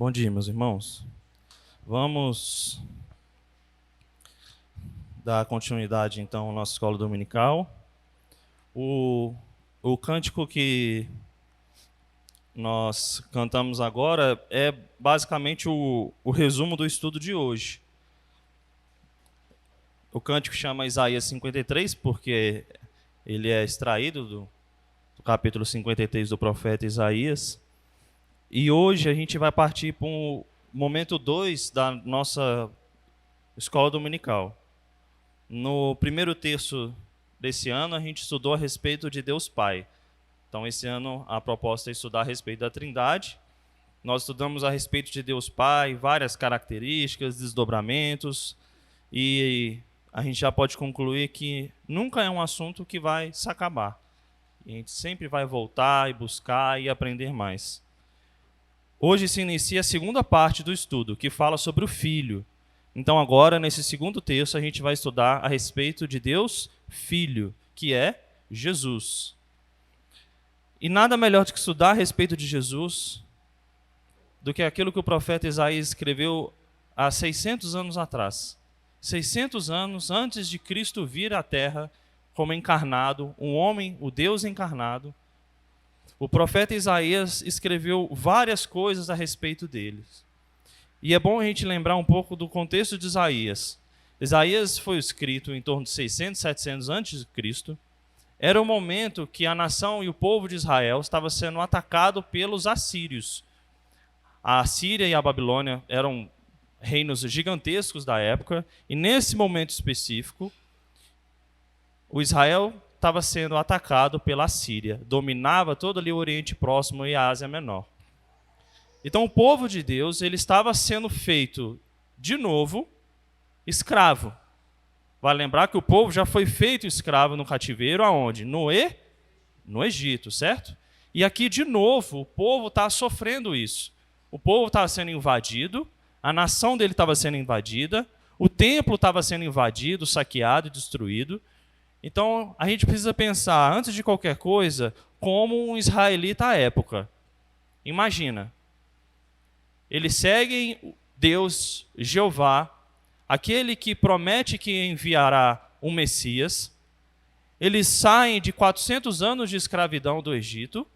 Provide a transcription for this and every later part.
Bom dia, meus irmãos. Vamos dar continuidade, então, à nossa escola dominical. O cântico que nós cantamos agora é basicamente o resumo do estudo de hoje. O cântico chama Isaías 53, porque ele é extraído do capítulo 53 do profeta Isaías. E hoje a gente vai partir para o momento 2 da nossa escola dominical. No primeiro terço desse ano, a gente estudou a respeito de Deus Pai. Então, esse ano, a proposta é estudar a respeito da Trindade. Nós estudamos a respeito de Deus Pai, várias características, desdobramentos, e a gente já pode concluir que nunca é um assunto que vai se acabar. E a gente sempre vai voltar e buscar e aprender mais. Hoje se inicia a segunda parte do estudo, que fala sobre o Filho. Então agora, nesse segundo texto, a gente vai estudar a respeito de Deus Filho, que é Jesus. E nada melhor do que estudar a respeito de Jesus do que aquilo que o profeta Isaías escreveu há 600 anos atrás. 600 anos antes de Cristo vir à Terra como encarnado, um homem, o Deus encarnado. O profeta Isaías escreveu várias coisas a respeito deles. E é bom a gente lembrar um pouco do contexto de Isaías. Isaías foi escrito em torno de 600, 700 a.C. Era o momento que a nação e o povo de Israel estava sendo atacado pelos assírios. A Síria e a Babilônia eram reinos gigantescos da época, e nesse momento específico, o Israel estava sendo atacado pela Síria, dominava todo ali o Oriente Próximo e a Ásia Menor. Então o povo de Deus, ele estava sendo feito de novo escravo. Vai lembrar que o povo já foi feito escravo no cativeiro aonde? No Egito, certo? E aqui de novo o povo está sofrendo isso. O povo estava sendo invadido, a nação dele estava sendo invadida, o templo estava sendo invadido, saqueado e destruído. Então, a gente precisa pensar, antes de qualquer coisa, como um israelita à época. Imagina, eles seguem Deus, Jeová, aquele que promete que enviará um Messias. Eles saem de 400 anos de escravidão do Egito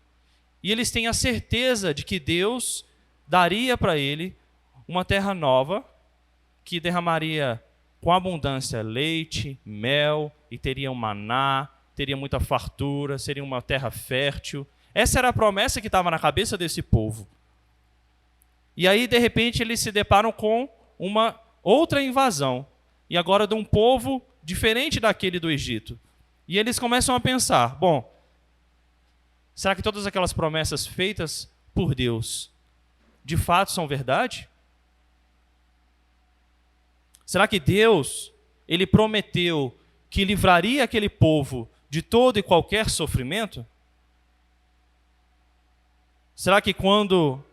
e eles têm a certeza de que Deus daria para ele uma terra nova que derramaria com abundância leite, mel, e teria um maná, teria muita fartura, seria uma terra fértil. Essa era a promessa que estava na cabeça desse povo. E aí, de repente, eles se deparam com uma outra invasão, e agora de um povo diferente daquele do Egito. E eles começam a pensar, bom, será que todas aquelas promessas feitas por Deus, de fato são verdade? Será que Deus, ele prometeu que livraria aquele povo de todo e qualquer sofrimento? Será que quando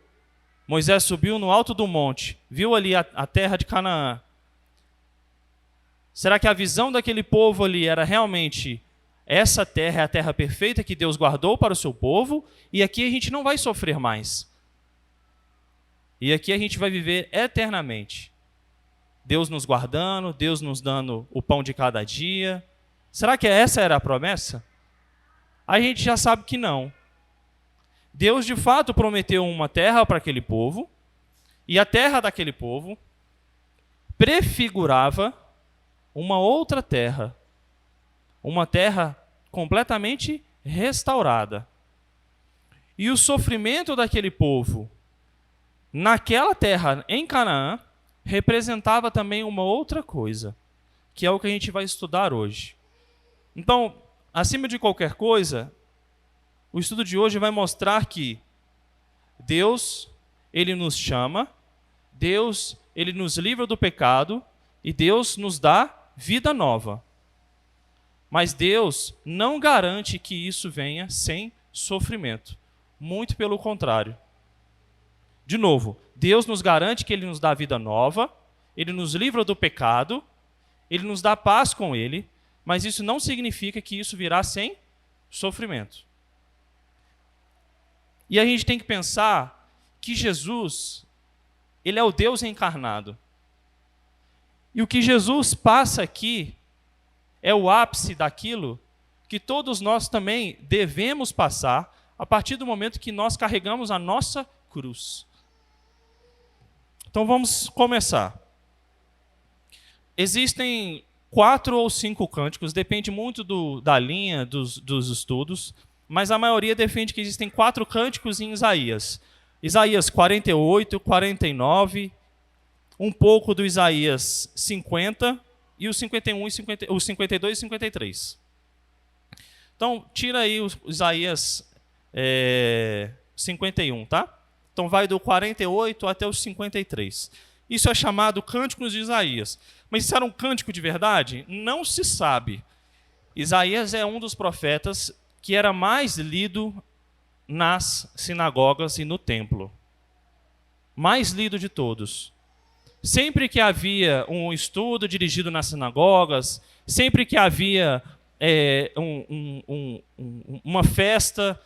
Moisés subiu no alto do monte, viu ali a terra de Canaã, será que a visão daquele povo ali era realmente essa terra é a terra perfeita que Deus guardou para o seu povo, e aqui a gente não vai sofrer mais. E aqui a gente vai viver eternamente. Deus nos guardando, Deus nos dando o pão de cada dia. Será que essa era a promessa? A gente já sabe que não. Deus de fato prometeu uma terra para aquele povo, e a terra daquele povo prefigurava uma outra terra, uma terra completamente restaurada. E o sofrimento daquele povo naquela terra em Canaã representava também uma outra coisa, que é o que a gente vai estudar hoje. Então, acima de qualquer coisa, o estudo de hoje vai mostrar que Deus, ele nos chama, Deus, ele nos livra do pecado e Deus nos dá vida nova. Mas Deus não garante que isso venha sem sofrimento. Muito pelo contrário. De novo, Deus nos garante que ele nos dá vida nova, ele nos livra do pecado, ele nos dá paz com ele, mas isso não significa que isso virá sem sofrimento. E a gente tem que pensar que Jesus, Ele é o Deus encarnado. E o que Jesus passa aqui é o ápice daquilo que todos nós também devemos passar a partir do momento que nós carregamos a nossa cruz. Então vamos começar. Existem 4 ou 5 cânticos, depende muito da linha dos estudos, mas a maioria defende que existem 4 cânticos em Isaías. Isaías 48, 49, um pouco do Isaías 50 e o 51, o 52 e 53. Então, tira aí o Isaías 51, tá? Então, vai do 48 até os 53. Isso é chamado Cânticos de Isaías. Mas isso era um cântico de verdade? Não se sabe. Isaías é um dos profetas que era mais lido nas sinagogas e no templo. Mais lido de todos. Sempre que havia um estudo dirigido nas sinagogas, sempre que havia uma festa,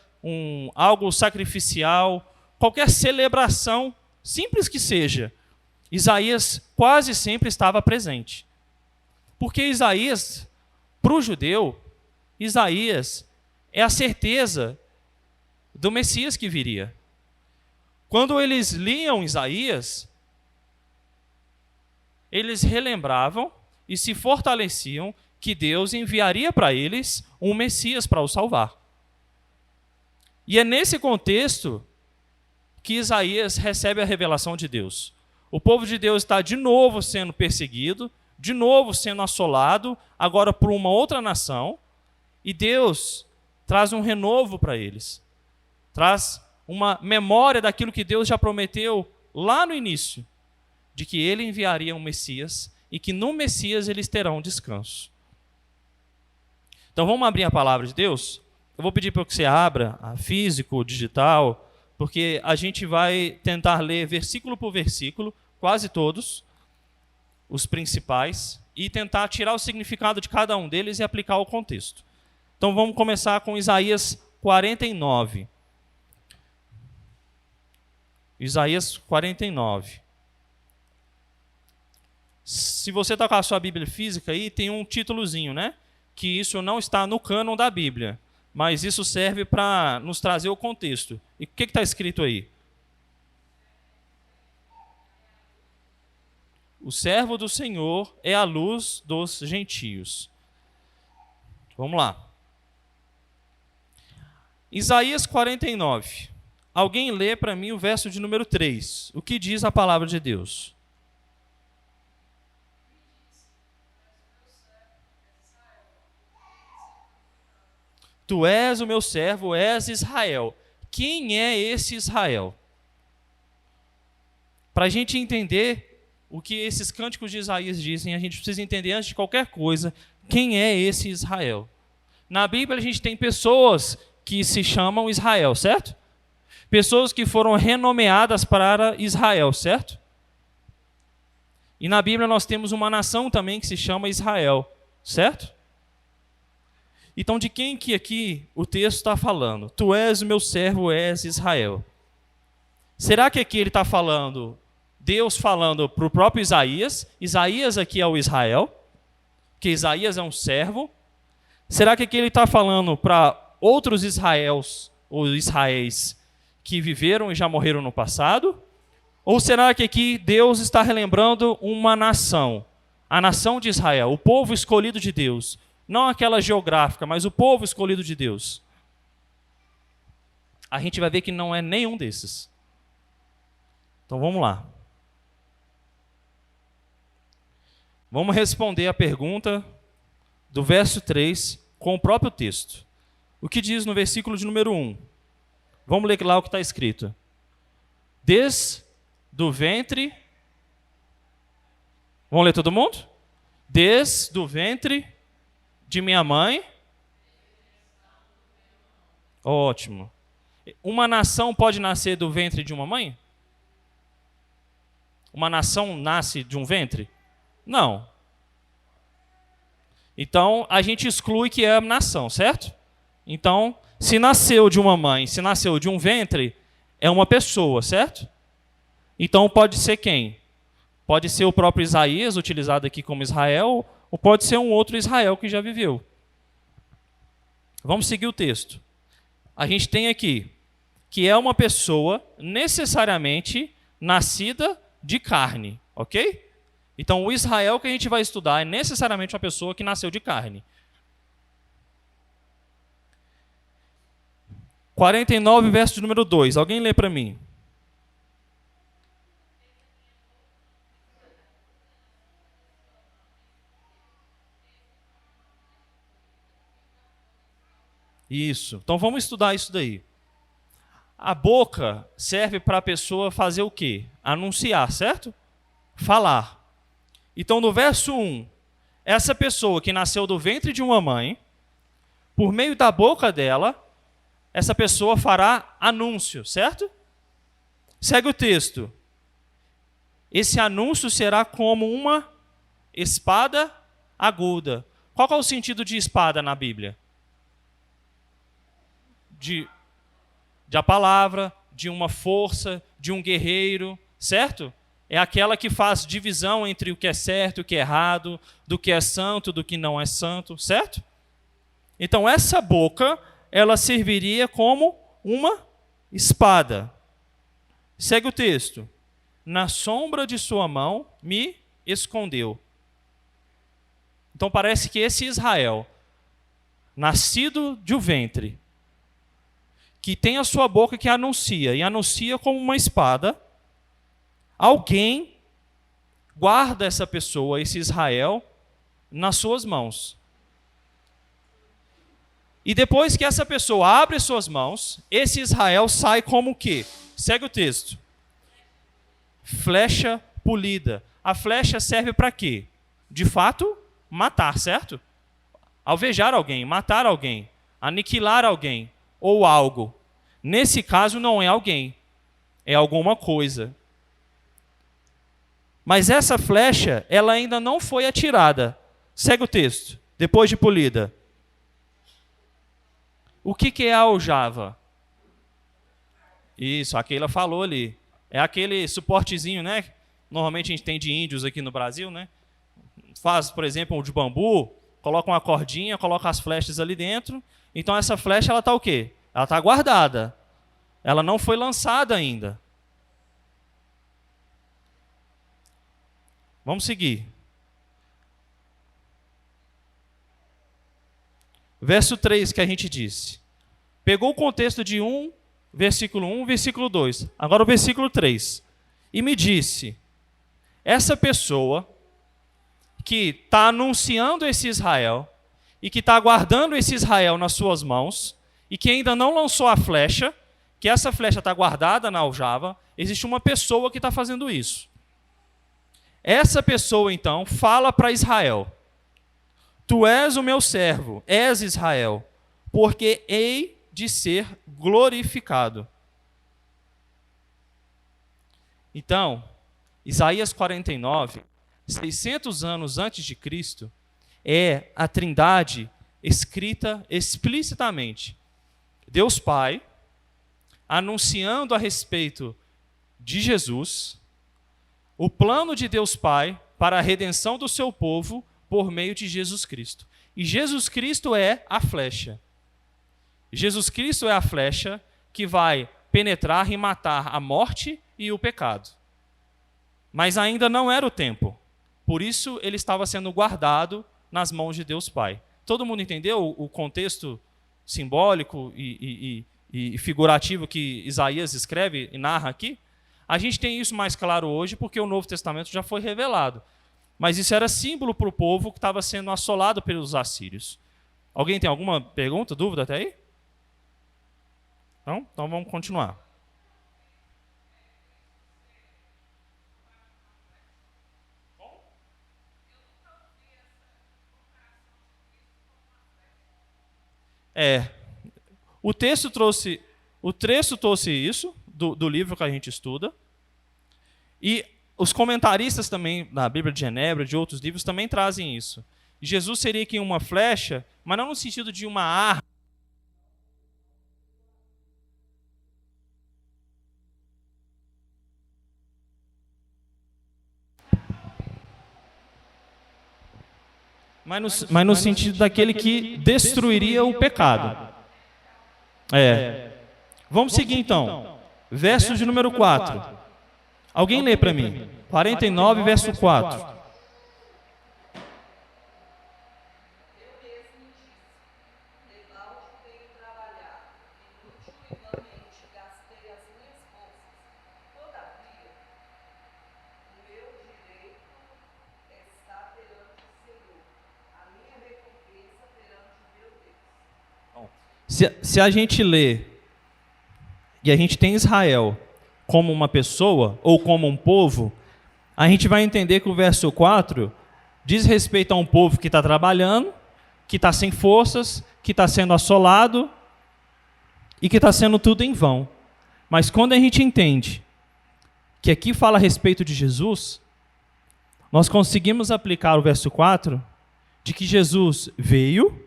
algo sacrificial, qualquer celebração, simples que seja, Isaías quase sempre estava presente. Porque Isaías, para o judeu, Isaías é a certeza do Messias que viria. Quando eles liam Isaías, eles relembravam e se fortaleciam que Deus enviaria para eles um Messias para os salvar. E é nesse contexto que Isaías recebe a revelação de Deus. O povo de Deus está de novo sendo perseguido, de novo sendo assolado, agora por uma outra nação, e Deus traz um renovo para eles. Traz uma memória daquilo que Deus já prometeu lá no início, de que ele enviaria um Messias e que no Messias eles terão descanso. Então vamos abrir a palavra de Deus? Eu vou pedir para que você abra a físico, digital, porque a gente vai tentar ler versículo por versículo, quase todos, os principais, e tentar tirar o significado de cada um deles e aplicar ao contexto. Então vamos começar com Isaías 49. Isaías 49. Se você está com a sua Bíblia física aí, tem um títulozinho, né? Que isso não está no cânon da Bíblia, mas isso serve para nos trazer o contexto. E o que está escrito aí? O servo do Senhor é a luz dos gentios. Vamos lá. Isaías 49. Alguém lê para mim o verso de número 3. O que diz a palavra de Deus? Tu és o meu servo, és Israel. Quem é esse Israel? Para a gente entender o que esses cânticos de Isaías dizem, a gente precisa entender, antes de qualquer coisa, quem é esse Israel. Na Bíblia a gente tem pessoas que se chamam Israel, certo? Pessoas que foram renomeadas para Israel, certo? E na Bíblia nós temos uma nação também que se chama Israel, certo? Então, de quem que aqui o texto está falando? Tu és o meu servo, és Israel. Será que aqui ele está falando, Deus falando para o próprio Isaías? Isaías aqui é o Israel, que Isaías é um servo. Será que aqui ele está falando para outros Israéis ou Israéis que viveram e já morreram no passado? Ou será que aqui Deus está relembrando uma nação, a nação de Israel, o povo escolhido de Deus? Não aquela geográfica, mas o povo escolhido de Deus. A gente vai ver que não é nenhum desses. Então vamos lá. Vamos responder a pergunta do verso 3 com o próprio texto. O que diz no versículo de número 1? Vamos ler lá o que está escrito. Desde o ventre... Vamos ler todo mundo? Desde o ventre de minha mãe. Ótimo. Uma nação pode nascer do ventre de uma mãe? Uma nação nasce de um ventre? Não. Então, a gente exclui que é a nação, certo? Então, se nasceu de uma mãe, se nasceu de um ventre, é uma pessoa, certo? Então pode ser quem? Pode ser o próprio Isaías, utilizado aqui como Israel, ou pode ser um outro Israel que já viveu. Vamos seguir o texto. A gente tem aqui que é uma pessoa necessariamente nascida de carne, ok? Então o Israel que a gente vai estudar é necessariamente uma pessoa que nasceu de carne. 49, verso de número 2. Alguém lê para mim? Isso. Então vamos estudar isso daí. A boca serve para a pessoa fazer o quê? Anunciar, certo? Falar. Então no verso 1, essa pessoa que nasceu do ventre de uma mãe, por meio da boca dela, essa pessoa fará anúncio, certo? Segue o texto. Esse anúncio será como uma espada aguda. Qual é o sentido de espada na Bíblia? De a palavra, de uma força, de um guerreiro, certo? É aquela que faz divisão entre o que é certo e o que é errado, do que é santo, do que não é santo, certo? Então essa boca, ela serviria como uma espada. Segue o texto. Na sombra de sua mão me escondeu. Então parece que esse Israel, nascido de um ventre, que tem a sua boca que anuncia, e anuncia como uma espada, alguém guarda essa pessoa, esse Israel, nas suas mãos. E depois que essa pessoa abre suas mãos, esse Israel sai como o quê? Segue o texto. Flecha polida. A flecha serve para quê? De fato, matar, certo? Alvejar alguém, matar alguém, aniquilar alguém ou algo. Nesse caso não é alguém, é alguma coisa. Mas essa flecha, ela ainda não foi atirada. Segue o texto, depois de polida. O que é a aljava? Isso, a Keila falou ali. É aquele suportezinho, né? Normalmente a gente tem de índios aqui no Brasil, né? Faz, por exemplo, um de bambu, coloca uma cordinha, coloca as flechas ali dentro. Então essa flecha, ela está o quê? Ela está guardada. Ela não foi lançada ainda. Vamos seguir. Verso 3 que a gente disse. Pegou o contexto de versículo 1, versículo 2. Agora o versículo 3. E me disse, essa pessoa que está anunciando esse Israel e que está guardando esse Israel nas suas mãos e que ainda não lançou a flecha, que essa flecha está guardada na aljava, existe uma pessoa que está fazendo isso. Essa pessoa, então, fala para Israel, tu és o meu servo, és Israel, porque hei de ser glorificado. Então, Isaías 49, 600 anos antes de Cristo, é a Trindade escrita explicitamente. Deus Pai, anunciando a respeito de Jesus, o plano de Deus Pai para a redenção do seu povo por meio de Jesus Cristo. E Jesus Cristo é a flecha. Jesus Cristo é a flecha que vai penetrar e matar a morte e o pecado. Mas ainda não era o tempo. Por isso ele estava sendo guardado nas mãos de Deus Pai. Todo mundo entendeu o contexto simbólico e figurativo que Isaías escreve e narra aqui? A gente tem isso mais claro hoje porque o Novo Testamento já foi revelado. Mas isso era símbolo para o povo que estava sendo assolado pelos assírios. Alguém tem alguma pergunta, dúvida até aí? Não? Então vamos continuar. O texto trouxe isso do livro que a gente estuda. E os comentaristas também, na Bíblia de Genebra, de outros livros, também trazem isso. Jesus seria aqui uma flecha, mas não no sentido de uma arma. mas no sentido daquele que destruiria o pecado. Vamos seguir então. Verso de número 4. Alguém lê para mim. 49, verso 4. Se a gente lê e a gente tem Israel como uma pessoa ou como um povo, a gente vai entender que o verso 4 diz respeito a um povo que está trabalhando, que está sem forças, que está sendo assolado e que está sendo tudo em vão. Mas quando a gente entende que aqui fala a respeito de Jesus, nós conseguimos aplicar o verso 4 de que Jesus veio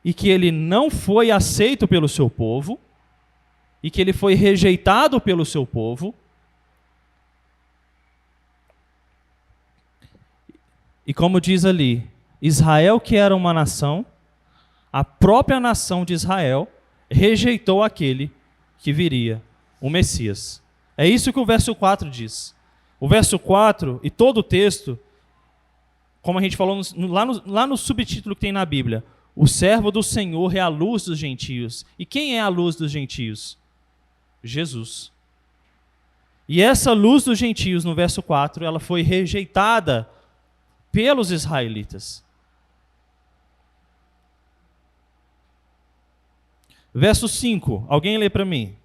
e que ele não foi aceito pelo seu povo, e que ele foi rejeitado pelo seu povo, e como diz ali, Israel, que era uma nação, a própria nação de Israel rejeitou aquele que viria, o Messias. É isso que o verso 4 diz. O verso 4 e todo o texto, como a gente falou lá no subtítulo que tem na Bíblia, o servo do Senhor é a luz dos gentios. E quem é a luz dos gentios? Jesus. E essa luz dos gentios, no verso 4, ela foi rejeitada pelos israelitas. Verso 5, alguém lê para mim.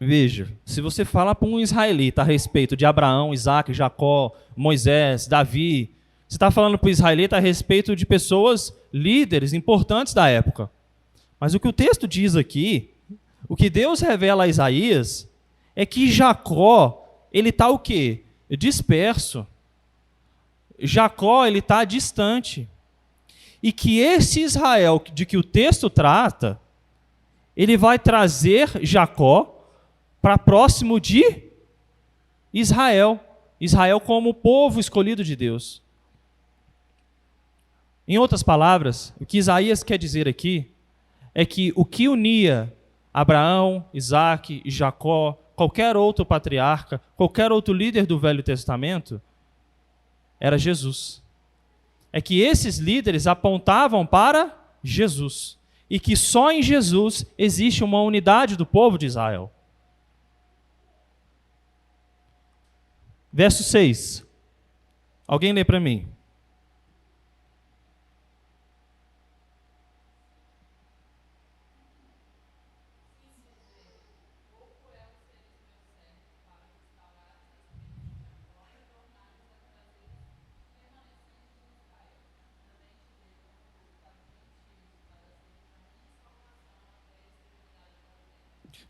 Veja, se você falar para um israelita a respeito de Abraão, Isaac, Jacó, Moisés, Davi, você está falando para o israelita a respeito de pessoas líderes importantes da época. Mas o que o texto diz aqui, o que Deus revela a Isaías, é que Jacó, ele está o quê? Disperso. Jacó, ele está distante. E que esse Israel de que o texto trata, ele vai trazer Jacó para próximo de Israel. Israel como o povo escolhido de Deus. Em outras palavras, o que Isaías quer dizer aqui é que o que unia Abraão, Isaac e Jacó, qualquer outro patriarca, qualquer outro líder do Velho Testamento, era Jesus. É que esses líderes apontavam para Jesus. E que só em Jesus existe uma unidade do povo de Israel. Verso 6. Alguém lê para mim.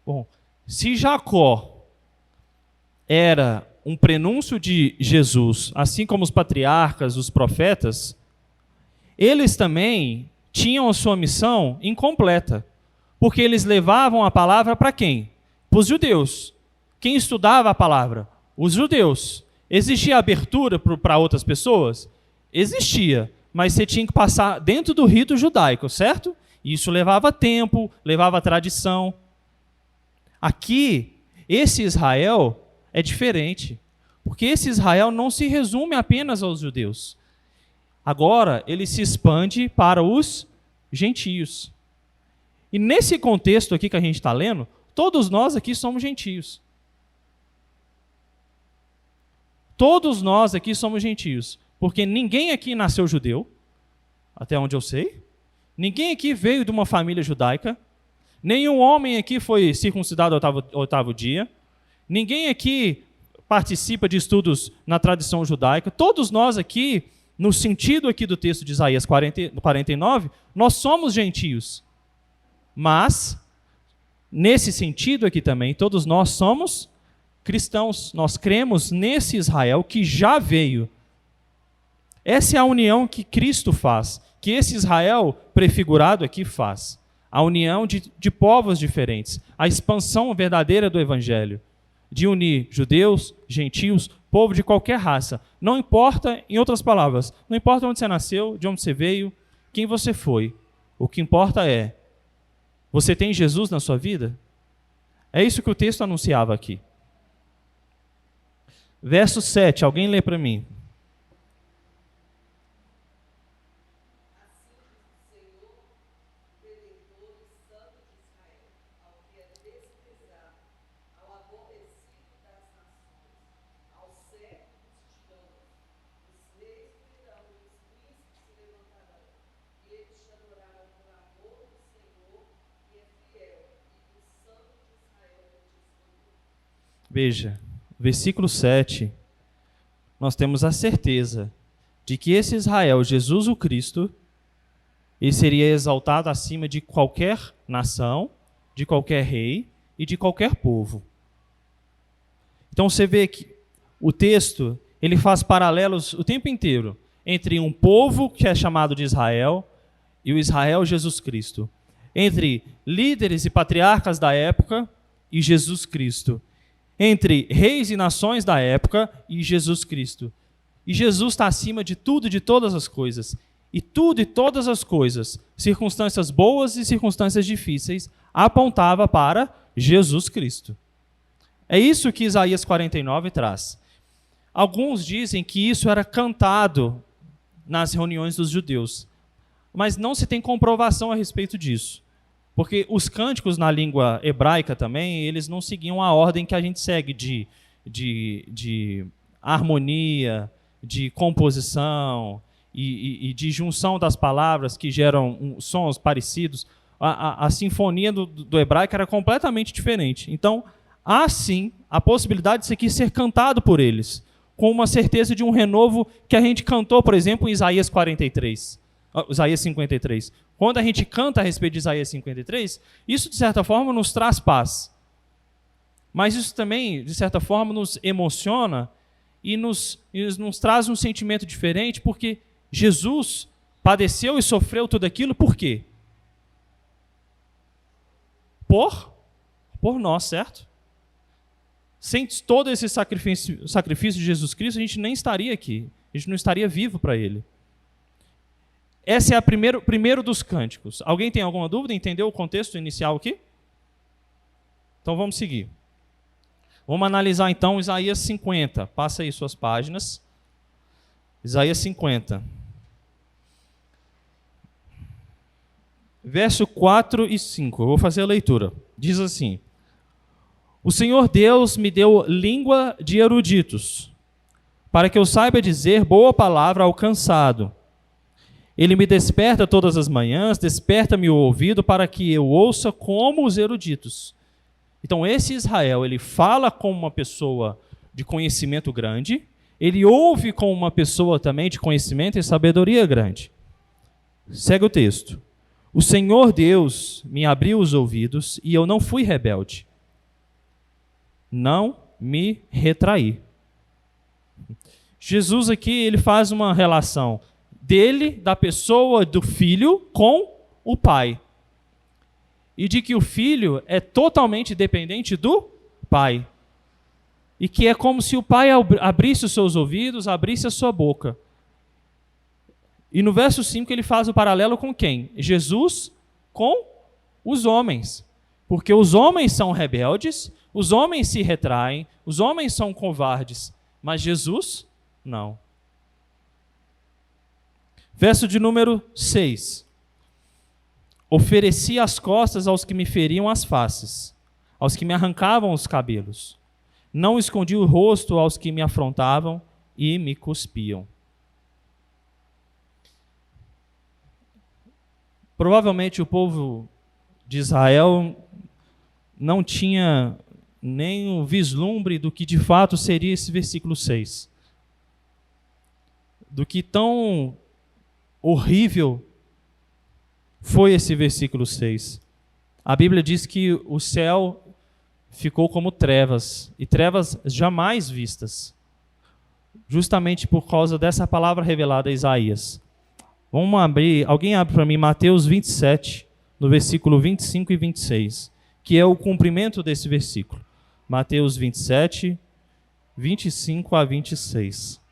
Bom, se Jacó era um prenúncio de Jesus, assim como os patriarcas, os profetas, eles também tinham a sua missão incompleta, porque eles levavam a palavra para quem? Para os judeus. Quem estudava a palavra? Os judeus. Existia abertura para outras pessoas? Existia, mas você tinha que passar dentro do rito judaico, certo? Isso levava tempo, levava tradição. Aqui, esse Israel é diferente, porque esse Israel não se resume apenas aos judeus. Agora, ele se expande para os gentios. E nesse contexto aqui que a gente está lendo, todos nós aqui somos gentios. Todos nós aqui somos gentios, porque ninguém aqui nasceu judeu, até onde eu sei. Ninguém aqui veio de uma família judaica. Nenhum homem aqui foi circuncidado ao oitavo dia. Ninguém aqui participa de estudos na tradição judaica. Todos nós aqui no sentido aqui do texto de Isaías 49, nós somos gentios. Mas, nesse sentido aqui também, todos nós somos cristãos. Nós cremos nesse Israel que já veio. Essa é a união que Cristo faz, que esse Israel prefigurado aqui faz. A união de povos diferentes, a expansão verdadeira do Evangelho, de unir judeus, gentios, povo de qualquer raça. Não importa, em outras palavras, não importa onde você nasceu, de onde você veio, quem você foi. O que importa é, você tem Jesus na sua vida? É isso que o texto anunciava aqui. Verso 7, alguém lê para mim. Veja, versículo 7, nós temos a certeza de que esse Israel, Jesus o Cristo, ele seria exaltado acima de qualquer nação, de qualquer rei e de qualquer povo. Então você vê que o texto, ele faz paralelos o tempo inteiro entre um povo que é chamado de Israel e o Israel Jesus Cristo. Entre líderes e patriarcas da época e Jesus Cristo. Entre reis e nações da época e Jesus Cristo. E Jesus está acima de tudo e de todas as coisas. E tudo e todas as coisas, circunstâncias boas e circunstâncias difíceis, apontava para Jesus Cristo. É isso que Isaías 49 traz. Alguns dizem que isso era cantado nas reuniões dos judeus, mas não se tem comprovação a respeito disso. Porque os cânticos na língua hebraica também, eles não seguiam a ordem que a gente segue de harmonia, de composição e de junção das palavras que geram sons parecidos. A sinfonia do hebraico era completamente diferente. Então, há sim a possibilidade disso aqui ser cantado por eles, com uma certeza de um renovo que a gente cantou, por exemplo, em Isaías 53. Quando a gente canta a respeito de Isaías 53, isso, de certa forma, nos traz paz. Mas isso também, de certa forma, nos emociona e nos traz um sentimento diferente, porque Jesus padeceu e sofreu tudo aquilo por quê? Por nós, certo? Sem todo esse sacrifício de Jesus Cristo, a gente nem estaria aqui. A gente não estaria vivo para Ele. Esse é o primeiro dos cânticos. Alguém tem alguma dúvida? Entendeu o contexto inicial aqui? Então vamos seguir. Vamos analisar então Isaías 50. Passa aí suas páginas. Isaías 50. Verso 4 e 5. Eu vou fazer a leitura. Diz assim: O Senhor Deus me deu língua de eruditos, para que eu saiba dizer boa palavra ao cansado. Ele me desperta todas as manhãs, desperta-me o ouvido para que eu ouça como os eruditos. Então esse Israel, ele fala como uma pessoa de conhecimento grande, ele ouve como uma pessoa também de conhecimento e sabedoria grande. Segue o texto. O Senhor Deus me abriu os ouvidos e eu não fui rebelde. Não me retraí. Jesus aqui, ele faz uma relação dele, da pessoa do filho, com o pai. E de que o filho é totalmente dependente do pai. E que é como se o pai abrisse os seus ouvidos, abrisse a sua boca. E no verso 5 ele faz o paralelo com quem? Jesus com os homens. Porque os homens são rebeldes, os homens se retraem, os homens são covardes. Mas Jesus, não. Verso de número 6. Ofereci as costas aos que me feriam as faces, aos que me arrancavam os cabelos. Não escondi o rosto aos que me afrontavam e me cuspiam. Provavelmente o povo de Israel não tinha nem o vislumbre do que de fato seria esse versículo 6. do que tão horrível foi esse versículo 6. A Bíblia diz que o céu ficou como trevas, e trevas jamais vistas, justamente por causa dessa palavra revelada a Isaías. Vamos abrir, alguém abre para mim Mateus 27, no versículo 25 e 26, que é o cumprimento desse versículo. Mateus 27, 25 a 26.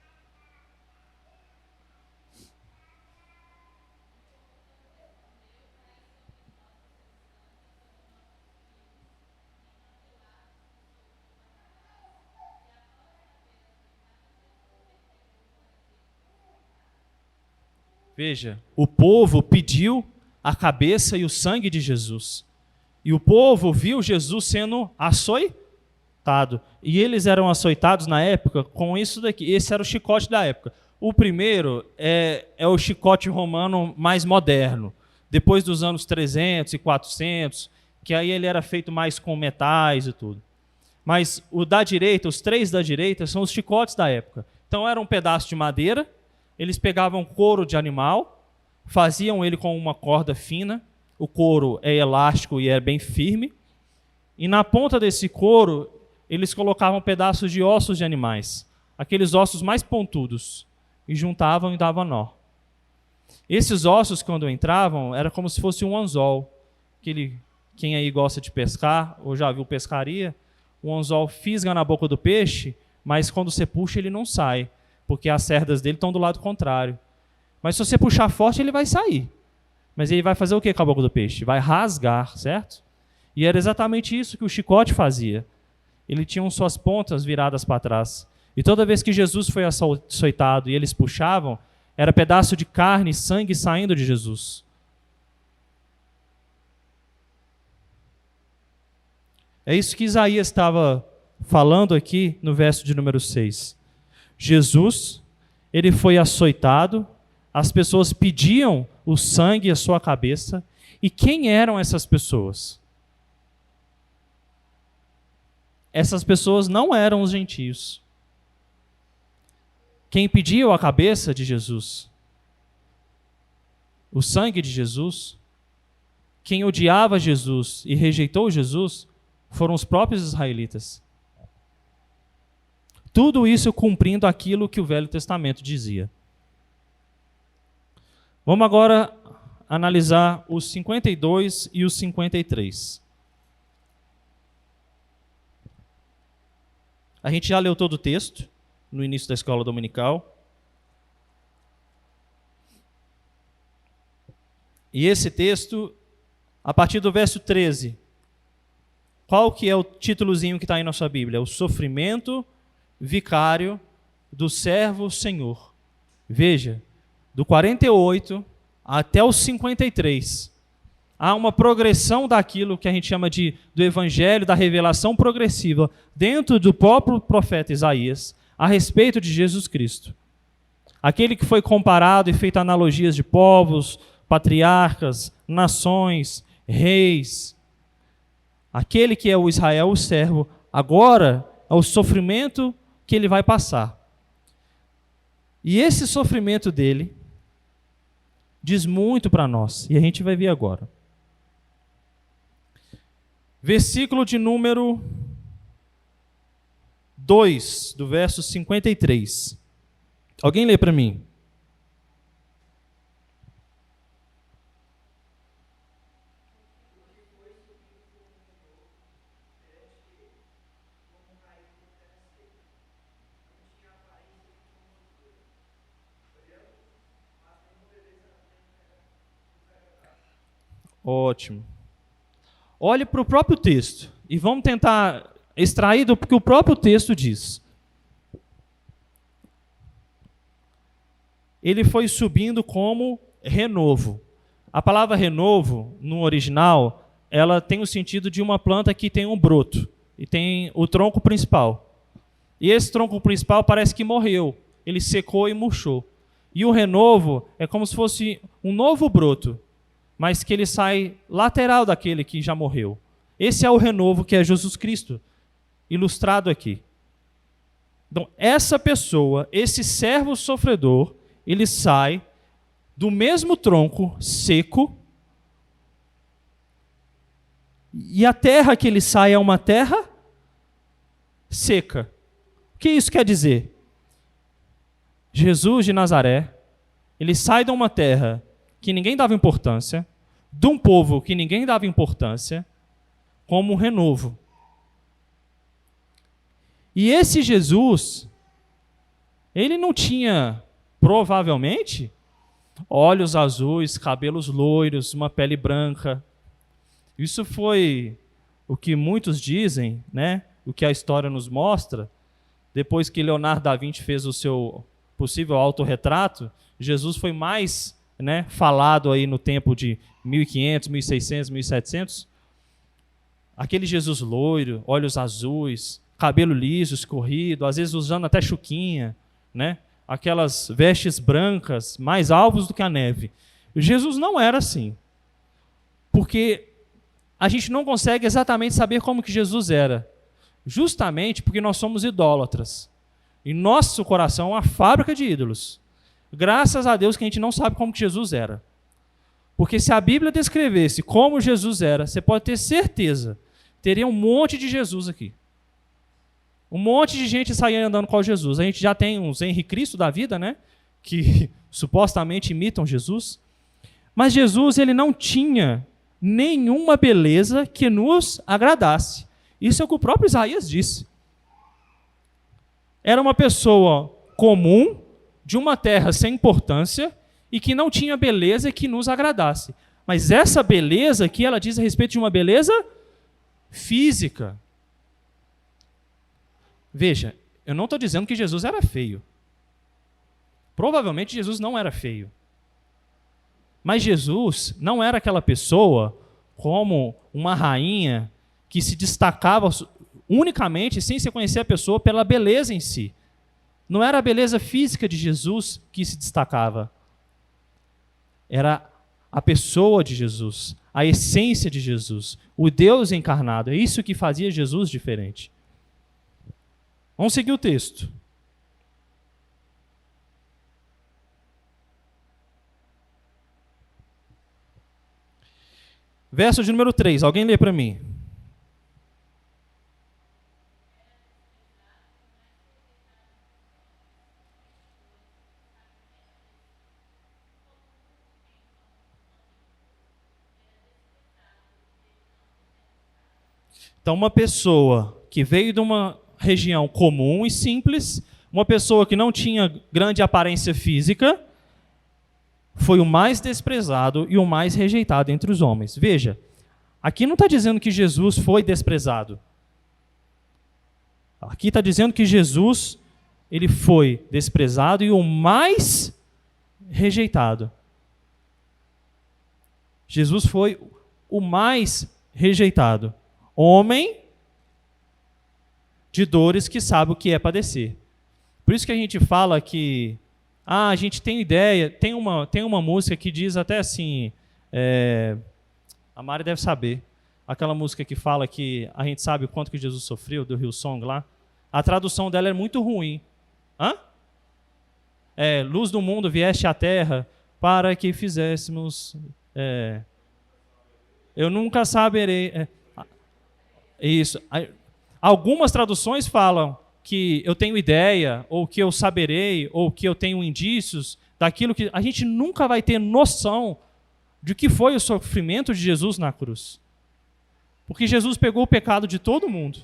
Veja, o povo pediu a cabeça e o sangue de Jesus. E o povo viu Jesus sendo açoitado. E eles eram açoitados na época com isso daqui. Esse era o chicote da época. O primeiro é o chicote romano mais moderno. Depois dos anos 300 e 400, que aí ele era feito mais com metais e tudo. Mas o da direita, os três da direita, são os chicotes da época. Então era um pedaço de madeira. Eles pegavam couro de animal, faziam ele com uma corda fina, o couro é elástico e é bem firme, e na ponta desse couro eles colocavam pedaços de ossos de animais, aqueles ossos mais pontudos, e juntavam e davam nó. Esses ossos, quando entravam, era como se fosse um anzol. Quem aí gosta de pescar, ou já viu pescaria, o anzol fisga na boca do peixe, mas quando você puxa ele não sai, porque as cerdas dele estão do lado contrário. Mas se você puxar forte, ele vai sair. Mas ele vai fazer o que com a boca do peixe? Vai rasgar, certo? E era exatamente isso que o chicote fazia. Ele tinha suas pontas viradas para trás. E toda vez que Jesus foi açoitado e eles puxavam, era pedaço de carne e sangue saindo de Jesus. É isso que Isaías estava falando aqui no verso de número 6. Jesus, ele foi açoitado, as pessoas pediam o sangue e a sua cabeça. E quem eram essas pessoas? Essas pessoas não eram os gentios. Quem pediu a cabeça de Jesus, o sangue de Jesus, quem odiava Jesus e rejeitou Jesus, foram os próprios israelitas. Tudo isso cumprindo aquilo que o Velho Testamento dizia. Vamos agora analisar os 52 e os 53. A gente já leu todo o texto no início da escola dominical. E esse texto, a partir do verso 13, qual que é o títulozinho que está aí na sua Bíblia? O sofrimento vicário do servo Senhor. Veja, do 48 até o 53, há uma progressão daquilo que a gente chama do evangelho, da revelação progressiva, dentro do próprio profeta Isaías, a respeito de Jesus Cristo. Aquele que foi comparado e feito analogias de povos, patriarcas, nações, reis. Aquele que é o Israel, o servo, agora é o sofrimento que ele vai passar. E esse sofrimento dele diz muito para nós, e a gente vai ver agora. Versículo de número 2, do verso 53. Alguém lê para mim? Ótimo. Olhe para o próprio texto e vamos tentar extrair do que o próprio texto diz. Ele foi subindo como renovo. A palavra renovo, no original, ela tem o sentido de uma planta que tem um broto e tem o tronco principal. E esse tronco principal parece que morreu, ele secou e murchou. E o renovo é como se fosse um novo broto, mas que ele sai lateral daquele que já morreu. Esse é o renovo que é Jesus Cristo, ilustrado aqui. Então, essa pessoa, esse servo sofredor, ele sai do mesmo tronco seco, e a terra que ele sai é uma terra seca. O que isso quer dizer? Jesus de Nazaré, ele sai de uma terra que ninguém dava importância, de um povo que ninguém dava importância, como um renovo. E esse Jesus, ele não tinha, provavelmente, olhos azuis, cabelos loiros, uma pele branca. Isso foi o que muitos dizem, né? O que a história nos mostra. Depois que Leonardo da Vinci fez o seu possível autorretrato, Jesus foi mais, né, falado aí no tempo de 1500, 1600, 1700. Aquele Jesus loiro, olhos azuis, cabelo liso, escorrido, às vezes usando até chuquinha, né? Aquelas vestes brancas, mais alvos do que a neve. Jesus não era assim. Porque a gente não consegue exatamente saber como que Jesus era. Justamente porque nós somos idólatras. E nosso coração é uma fábrica de ídolos. Graças a Deus que a gente não sabe como que Jesus era. Porque se a Bíblia descrevesse como Jesus era, você pode ter certeza, teria um monte de Jesus aqui. Um monte de gente saía andando com Jesus. A gente já tem uns Henri Cristo da vida, né? Que supostamente imitam Jesus. Mas Jesus, ele não tinha nenhuma beleza que nos agradasse. Isso é o que o próprio Isaías disse. Era uma pessoa comum, de uma terra sem importância, e que não tinha beleza que nos agradasse. Mas essa beleza aqui, ela diz a respeito de uma beleza física. Veja, eu não estou dizendo que Jesus era feio. Provavelmente Jesus não era feio. Mas Jesus não era aquela pessoa como uma rainha que se destacava unicamente, sem se conhecer a pessoa, pela beleza em si. Não era a beleza física de Jesus que se destacava. Era a pessoa de Jesus, a essência de Jesus, o Deus encarnado. É isso que fazia Jesus diferente. Vamos seguir o texto. Verso de número 3. Alguém lê para mim. Então, uma pessoa que veio de uma região comum e simples, uma pessoa que não tinha grande aparência física, foi o mais desprezado e o mais rejeitado entre os homens. Veja, aqui não está dizendo que Jesus foi desprezado. Aqui está dizendo que Jesus, ele foi desprezado e o mais rejeitado. Jesus foi o mais rejeitado. Homem de dores que sabe o que é padecer. Por isso que a gente fala que a gente tem ideia, tem uma música que diz até assim, a Mari deve saber, aquela música que fala que a gente sabe o quanto que Jesus sofreu, do Hillsong lá. A tradução dela é muito ruim. Luz do mundo, vieste à terra para que fizéssemos... eu nunca saberei... Isso. Algumas traduções falam que eu tenho ideia, ou que eu saberei, ou que eu tenho indícios daquilo que... A gente nunca vai ter noção de que foi o sofrimento de Jesus na cruz. Porque Jesus pegou o pecado de todo mundo,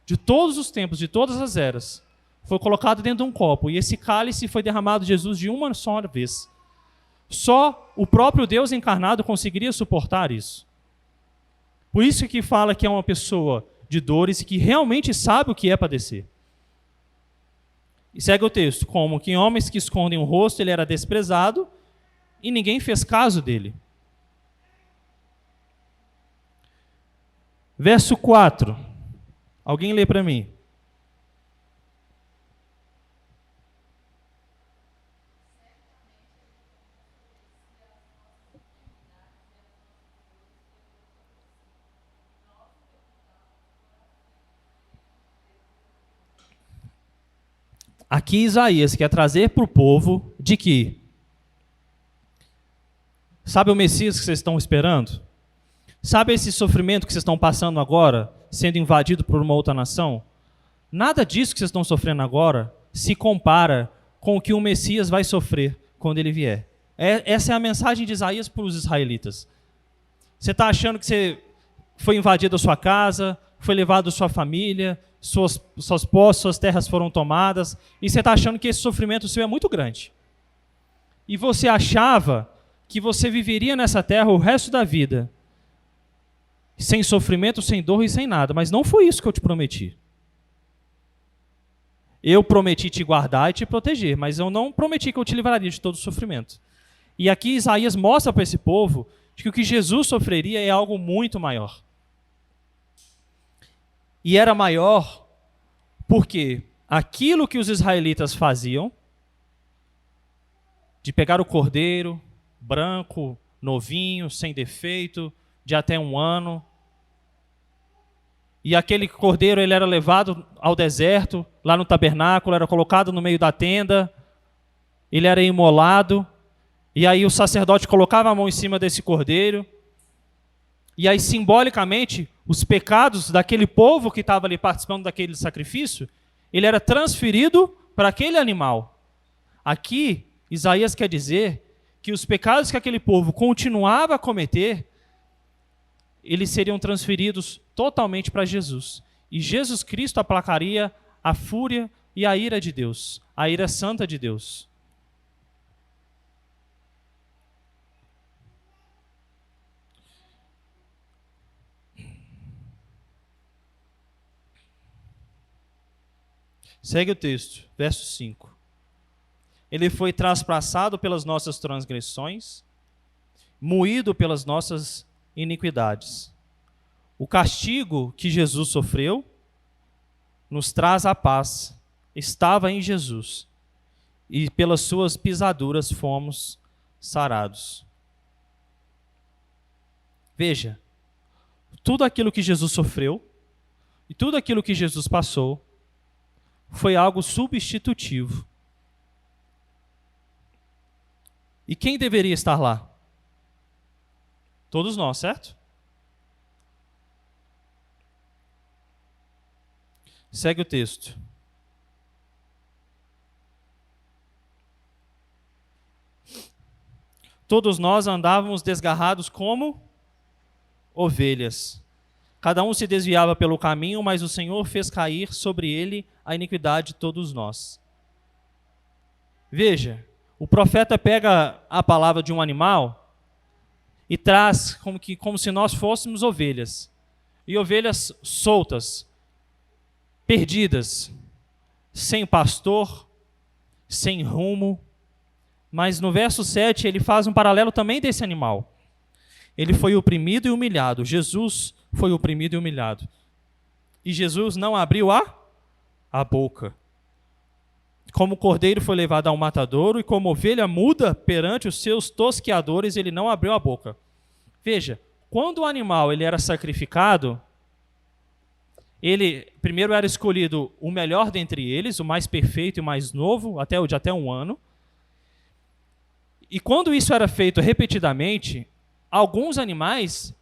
de todos os tempos, de todas as eras. Foi colocado dentro de um copo, e esse cálice foi derramado de Jesus de uma só vez. Só o próprio Deus encarnado conseguiria suportar isso. Por isso que fala que é uma pessoa de dores e que realmente sabe o que é padecer. E segue o texto, como que em homens que escondem o rosto ele era desprezado e ninguém fez caso dele. Verso 4. Alguém lê para mim. Aqui Isaías quer trazer para o povo de que, sabe o Messias que vocês estão esperando? Sabe esse sofrimento que vocês estão passando agora, sendo invadido por uma outra nação? Nada disso que vocês estão sofrendo agora se compara com o que o Messias vai sofrer quando ele vier. Essa é a mensagem de Isaías para os israelitas. Você está achando que você foi invadido a sua casa, foi levado a sua família, suas posses, suas terras foram tomadas, e você está achando que esse sofrimento seu é muito grande. E você achava que você viveria nessa terra o resto da vida, sem sofrimento, sem dor e sem nada, mas não foi isso que eu te prometi. Eu prometi te guardar e te proteger, mas eu não prometi que eu te livraria de todo o sofrimento. E aqui Isaías mostra para esse povo que o que Jesus sofreria é algo muito maior. E era maior porque aquilo que os israelitas faziam, de pegar o cordeiro, branco, novinho, sem defeito, de até 1 ano, e aquele cordeiro ele era levado ao deserto, lá no tabernáculo, era colocado no meio da tenda, ele era imolado, e aí o sacerdote colocava a mão em cima desse cordeiro, e aí simbolicamente os pecados daquele povo que estava ali participando daquele sacrifício, ele era transferido para aquele animal. Aqui, Isaías quer dizer que os pecados que aquele povo continuava a cometer, eles seriam transferidos totalmente para Jesus. E Jesus Cristo aplacaria a fúria e a ira de Deus, a ira santa de Deus. Segue o texto, verso 5. Ele foi traspassado pelas nossas transgressões, moído pelas nossas iniquidades. O castigo que Jesus sofreu nos traz a paz. Estava em Jesus. E pelas suas pisaduras fomos sarados. Veja, tudo aquilo que Jesus sofreu e tudo aquilo que Jesus passou foi algo substitutivo. E quem deveria estar lá? Todos nós, certo? Segue o texto. Todos nós andávamos desgarrados como ovelhas. Cada um se desviava pelo caminho, mas o Senhor fez cair sobre ele a iniquidade de todos nós. Veja, o profeta pega a palavra de um animal e traz como se nós fôssemos ovelhas. E ovelhas soltas, perdidas, sem pastor, sem rumo. Mas no verso 7 ele faz um paralelo também desse animal. Ele foi oprimido e humilhado. Jesus foi oprimido e humilhado. E Jesus não abriu a boca. Como o cordeiro foi levado ao matadouro e como ovelha muda perante os seus tosqueadores, ele não abriu a boca. Veja, quando o animal ele era sacrificado, ele primeiro era escolhido o melhor dentre eles, o mais perfeito e mais novo, até o de até 1 ano. E quando isso era feito repetidamente, alguns animais,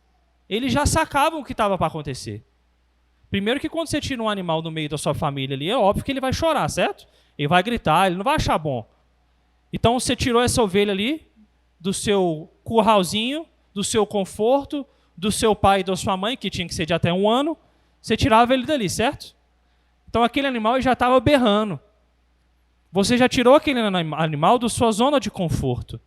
eles já sacavam o que estava para acontecer. Primeiro que quando você tira um animal no meio da sua família ali, é óbvio que ele vai chorar, certo? Ele vai gritar, ele não vai achar bom. Então você tirou essa ovelha ali do seu curralzinho, do seu conforto, do seu pai e da sua mãe, que tinha que ser de até 1 ano, você tirava ele dali, certo? Então aquele animal já estava berrando. Você já tirou aquele animal da sua zona de conforto.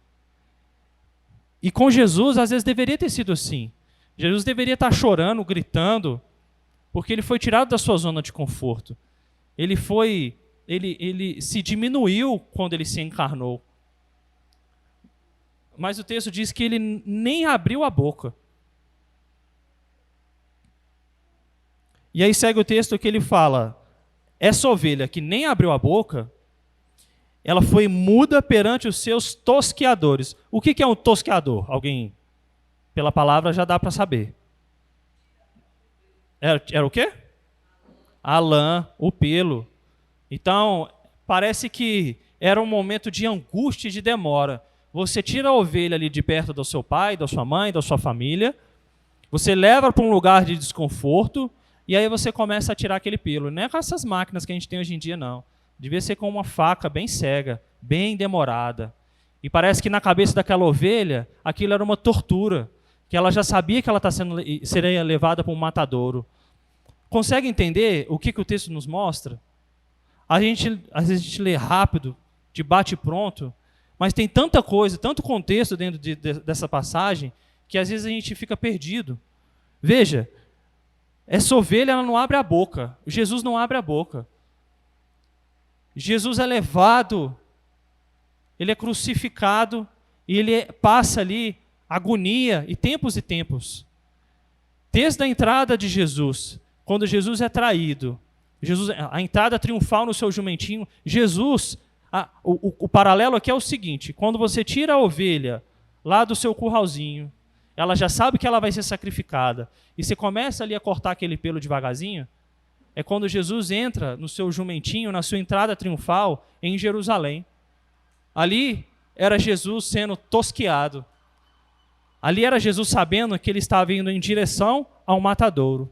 E com Jesus, às vezes, deveria ter sido assim. Jesus deveria estar chorando, gritando, porque ele foi tirado da sua zona de conforto. Ele se diminuiu quando ele se encarnou. Mas o texto diz que ele nem abriu a boca. E aí segue o texto que ele fala, essa ovelha que nem abriu a boca, ela foi muda perante os seus tosqueadores. O que é um tosqueador? Alguém, pela palavra, já dá para saber. Era o quê? A lã, o pelo. Então, parece que era um momento de angústia e de demora. Você tira a ovelha ali de perto do seu pai, da sua mãe, da sua família, você leva para um lugar de desconforto, e aí você começa a tirar aquele pelo. Não é com essas máquinas que a gente tem hoje em dia, não. Devia ser com uma faca bem cega, bem demorada. E parece que na cabeça daquela ovelha, aquilo era uma tortura, que ela já sabia que ela seria levada para um matadouro. Consegue entender o que o texto nos mostra? Às vezes a gente lê rápido, de bate pronto, mas tem tanta coisa, tanto contexto dentro dessa passagem, que às vezes a gente fica perdido. Veja, essa ovelha ela não abre a boca. Jesus não abre a boca. Jesus é levado, ele é crucificado, e ele passa ali agonia e tempos. Desde a entrada de Jesus, quando Jesus é traído, a entrada triunfal no seu jumentinho, Jesus, o paralelo aqui é o seguinte: quando você tira a ovelha lá do seu curralzinho, ela já sabe que ela vai ser sacrificada, e você começa ali a cortar aquele pelo devagarzinho, é quando Jesus entra no seu jumentinho, na sua entrada triunfal em Jerusalém. Ali era Jesus sendo tosqueado. Ali era Jesus sabendo que ele estava indo em direção ao matadouro.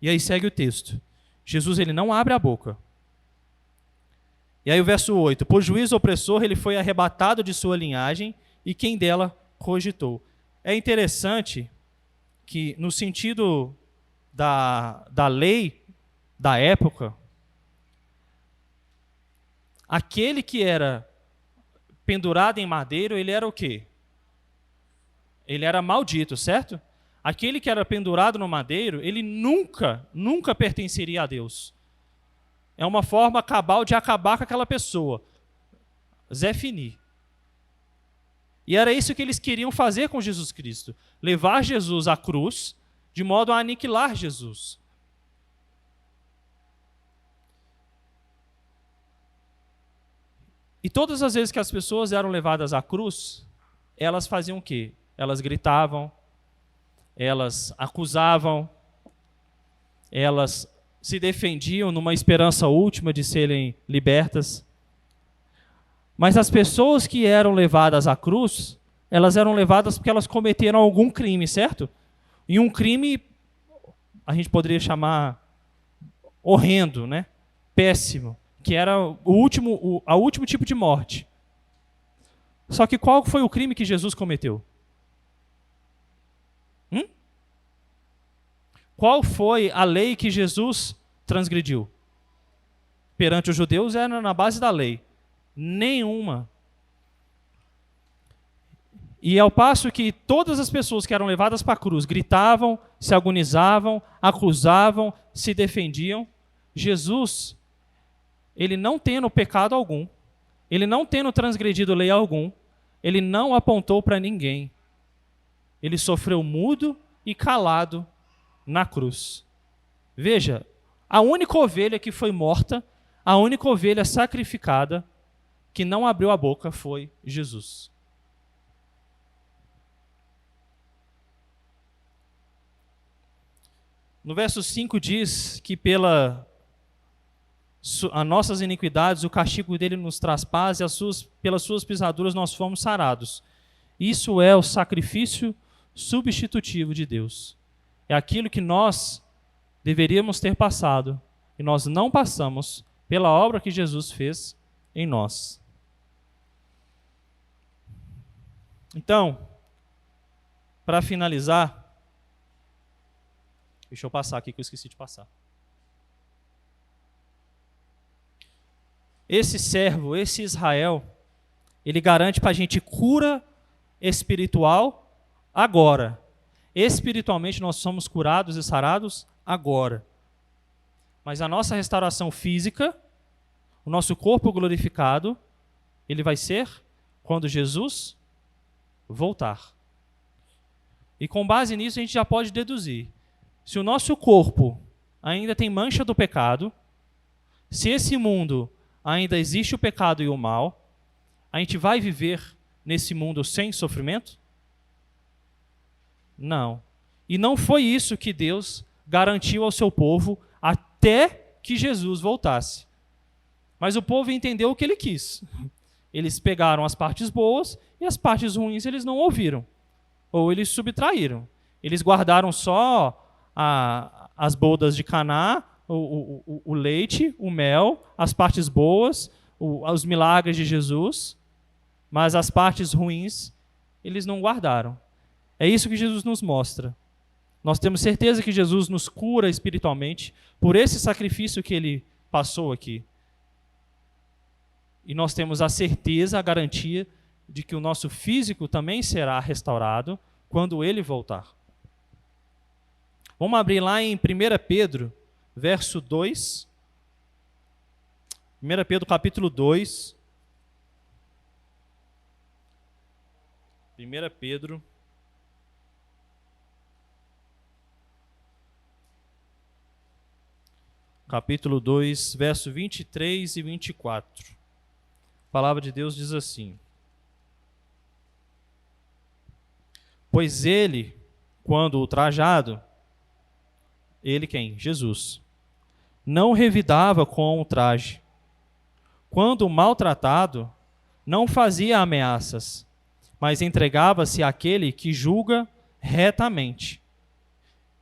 E aí segue o texto. Jesus ele não abre a boca. E aí o verso 8. Por juízo opressor ele foi arrebatado de sua linhagem, e quem dela cogitou. É interessante que no sentido da lei da época, aquele que era pendurado em madeiro, ele era o quê? Ele era maldito, certo? Aquele que era pendurado no madeiro, ele nunca pertenceria a Deus. É uma forma cabal de acabar com aquela pessoa. Zé Fini. E era isso que eles queriam fazer com Jesus Cristo. Levar Jesus à cruz, de modo a aniquilar Jesus. E todas as vezes que as pessoas eram levadas à cruz, elas faziam o quê? Elas gritavam, elas acusavam, elas se defendiam numa esperança última de serem libertas. Mas as pessoas que eram levadas à cruz, elas eram levadas porque elas cometeram algum crime, certo? E um crime, a gente poderia chamar horrendo, né? Péssimo, que era o último tipo de morte. Só que qual foi o crime que Jesus cometeu? Qual foi a lei que Jesus transgrediu? Perante os judeus era na base da lei. Nenhuma. E ao passo que todas as pessoas que eram levadas para a cruz gritavam, se agonizavam, acusavam, se defendiam, Jesus, ele não tendo pecado algum, ele não tendo transgredido lei algum, ele não apontou para ninguém. Ele sofreu mudo e calado na cruz. Veja, a única ovelha que foi morta, a única ovelha sacrificada, que não abriu a boca foi Jesus. No verso 5 diz que pelas nossas iniquidades o castigo dele nos traz paz, e pelas suas pisaduras nós fomos sarados. Isso é o sacrifício substitutivo de Deus. É aquilo que nós deveríamos ter passado e nós não passamos pela obra que Jesus fez em nós. Então, para finalizar, deixa eu passar aqui que eu esqueci de passar. Esse servo, esse Israel, ele garante para a gente cura espiritual agora. Espiritualmente nós somos curados e sarados agora. Mas a nossa restauração física, o nosso corpo glorificado, ele vai ser quando Jesus voltar. E com base nisso a gente já pode deduzir. Se o nosso corpo ainda tem mancha do pecado, se esse mundo ainda existe o pecado e o mal, a gente vai viver nesse mundo sem sofrimento? Não. E não foi isso que Deus garantiu ao seu povo até que Jesus voltasse. Mas o povo entendeu o que ele quis. Eles pegaram as partes boas e as partes ruins eles não ouviram. Ou eles subtraíram. Eles guardaram só as bodas de Caná, o leite, o mel, as partes boas, os milagres de Jesus, mas as partes ruins eles não guardaram. É isso que Jesus nos mostra. Nós temos certeza que Jesus nos cura espiritualmente por esse sacrifício que ele passou aqui. E nós temos a certeza, a garantia de que o nosso físico também será restaurado quando ele voltar. Vamos abrir lá em 1 Pedro, verso 2. 1 Pedro, capítulo 2. 1 Pedro, capítulo 2, verso 23 e 24. A palavra de Deus diz assim: pois ele, quando ultrajado, ele quem? Jesus, não revidava com o traje. Quando maltratado, não fazia ameaças, mas entregava-se àquele que julga retamente.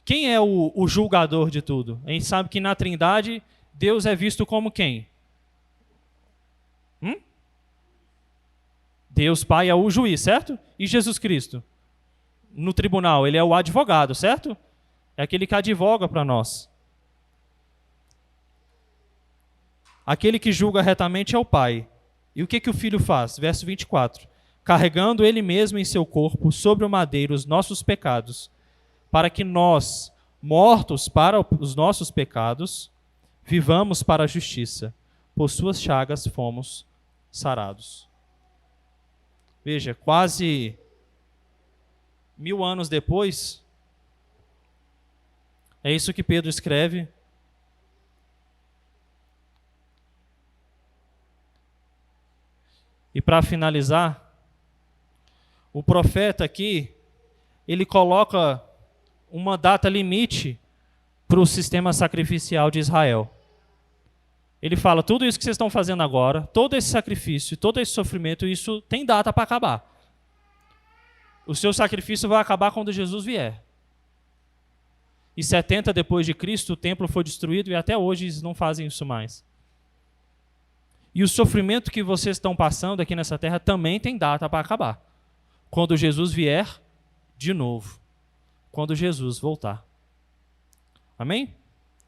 Quem é o julgador de tudo? A gente sabe que na Trindade, Deus é visto como quem? Deus Pai é o juiz, certo? E Jesus Cristo? No tribunal, ele é o advogado, certo? É aquele que advoga para nós. Aquele que julga retamente é o Pai. E o que o Filho faz? Verso 24. Carregando ele mesmo em seu corpo sobre o madeiro os nossos pecados, para que nós, mortos para os nossos pecados, vivamos para a justiça. Por suas chagas fomos sarados. Veja, quase 1000 anos depois, é isso que Pedro escreve. E para finalizar, o profeta aqui, ele coloca uma data limite para o sistema sacrificial de Israel. Ele fala, tudo isso que vocês estão fazendo agora, todo esse sacrifício, todo esse sofrimento, isso tem data para acabar. O seu sacrifício vai acabar quando Jesus vier. E 70 depois de Cristo, o templo foi destruído e até hoje eles não fazem isso mais. E o sofrimento que vocês estão passando aqui nessa terra também tem data para acabar. Quando Jesus vier de novo. Quando Jesus voltar. Amém?